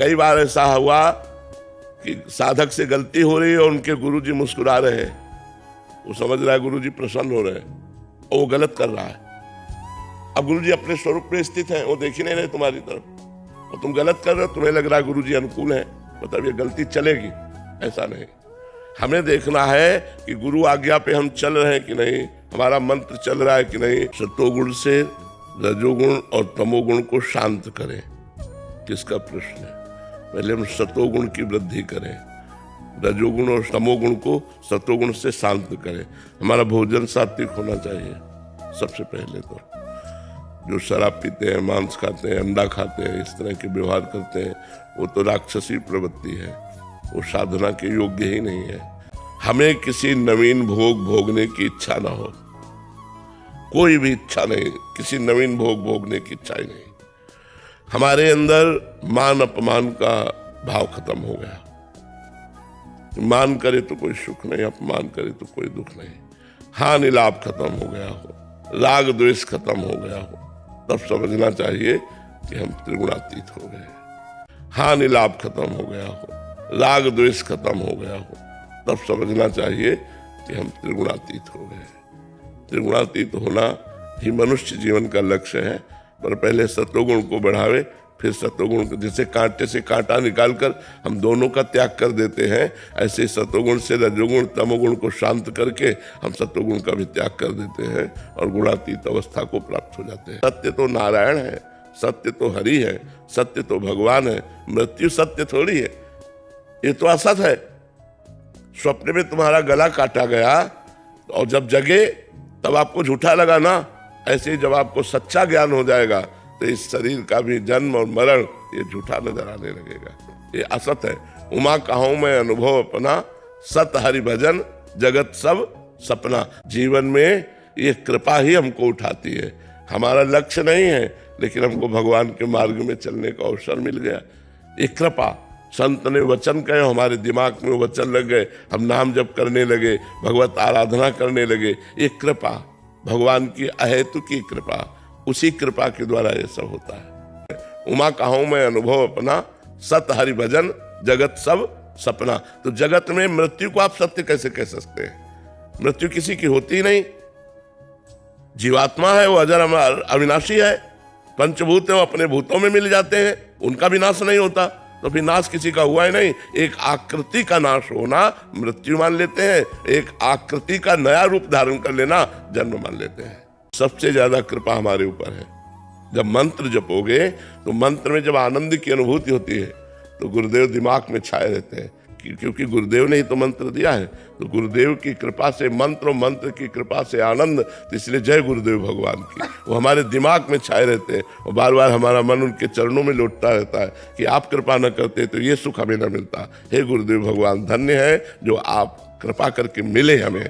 कई बार ऐसा हुआ कि साधक से गलती हो रही है और उनके गुरुजी मुस्कुरा रहे हैं, वो समझ रहा है गुरुजी प्रसन्न हो रहे हैं और वो गलत कर रहा है। अब गुरुजी अपने स्वरूप में स्थित हैं, वो देख ही नहीं रहे तुम्हारी तरफ और तुम गलत कर रहे हो, तुम्हें लग रहा है गुरुजी अनुकूल है, मतलब ये गलती चलेगी। ऐसा नहीं, हमें देखना है कि गुरु आज्ञा पे हम चल रहे हैं कि नहीं, हमारा मंत्र चल रहा है कि नहीं। सतोगुण से रजोगुण और तमोगुण को शांत करें, किसका प्रश्न है। पहले हम सतोगुण की वृद्धि करें, रजोगुण और तमोगुण को सतोगुण से शांत करें। हमारा भोजन सात्विक होना चाहिए सबसे पहले। तो जो शराब पीते हैं, मांस खाते हैं, अंडा खाते हैं, इस तरह के व्यवहार करते हैं, वो तो राक्षसी प्रवृत्ति है, वो साधना के योग्य ही नहीं है। हमें किसी नवीन भोग भोगने की इच्छा ना हो, कोई भी इच्छा नहीं, किसी नवीन भोग भोगने की इच्छा ही नहीं। हमारे अंदर मान अपमान का भाव खत्म हो गया। मान करे तो कोई सुख नहीं, अपमान करे तो कोई दुख नहीं। हानि लाभ खत्म हो गया हो, राग द्वेष खत्म हो गया हो, तब समझना चाहिए कि हम त्रिगुणातीत हो गए। हानि लाभ खत्म हो गया हो, राग द्वेष खत्म हो गया हो, तब समझना चाहिए कि हम त्रिगुणातीत हो गए। त्रिगुणातीत होना ही मनुष्य जीवन का लक्ष्य है, पर पहले सतोगुण को बढ़ावे, फिर सतोगुण को, जैसे कांटे से कांटा निकालकर हम दोनों का त्याग कर देते हैं, ऐसे सतोगुण से रजोगुण तमोगुण को शांत करके हम सतोगुण का भी त्याग कर देते हैं और गुणातीत अवस्था को प्राप्त हो जाते हैं। सत्य तो नारायण है, सत्य तो हरि है, सत्य तो भगवान है, मृत्यु सत्य थोड़ी है, ये तो असत है। स्वप्न में तुम्हारा गला काटा गया और जब जगे तब आपको झूठा लगा ना, ऐसे ही जब आपको सच्चा ज्ञान हो जाएगा तो इस शरीर का भी जन्म और मरण ये झूठा नजर आने लगेगा, ये असत है। उमा कहूं मैं अनुभव अपना, सत हरि भजन जगत सब सपना। जीवन में ये कृपा ही हमको उठाती है, हमारा लक्ष्य नहीं है, लेकिन हमको भगवान के मार्ग में चलने का अवसर मिल गया। ये कृपा, संत ने वचन कहे, हमारे दिमाग में वचन लग गए, हम नाम जप करने लगे, भगवत आराधना करने लगे। ये कृपा भगवान की अहेतु की कृपा, उसी कृपा के द्वारा ये सब होता है। उमा कहूं मैं अनुभव अपना, सत हरि भजन जगत सब सपना। तो जगत में मृत्यु को आप सत्य कैसे कह सकते हैं? मृत्यु किसी की होती ही नहीं, जीवात्मा है, वो अजर अमर अविनाशी है। पंचभूत है, वो अपने भूतों में मिल जाते हैं, उनका भी नाश नहीं होता, तो फिर नाश किसी का हुआ ही नहीं। एक आकृति का नाश होना मृत्यु मान लेते हैं, एक आकृति का नया रूप धारण कर लेना जन्म मान लेते हैं। सबसे ज्यादा कृपा हमारे ऊपर है। जब मंत्र जपोगे तो मंत्र में जब आनंद की अनुभूति होती है तो गुरुदेव दिमाग में छाए रहते हैं, क्योंकि गुरुदेव ने ही तो मंत्र दिया है। तो गुरुदेव की कृपा से मंत्र और मंत्र की कृपा से आनंद, तो इसलिए जय गुरुदेव भगवान की, वो हमारे दिमाग में छाए रहते हैं और बार बार हमारा मन उनके चरणों में लौटता रहता है कि आप कृपा न करते तो ये सुख हमें न मिलता। हे गुरुदेव भगवान, धन्य है जो आप कृपा करके मिले हमें।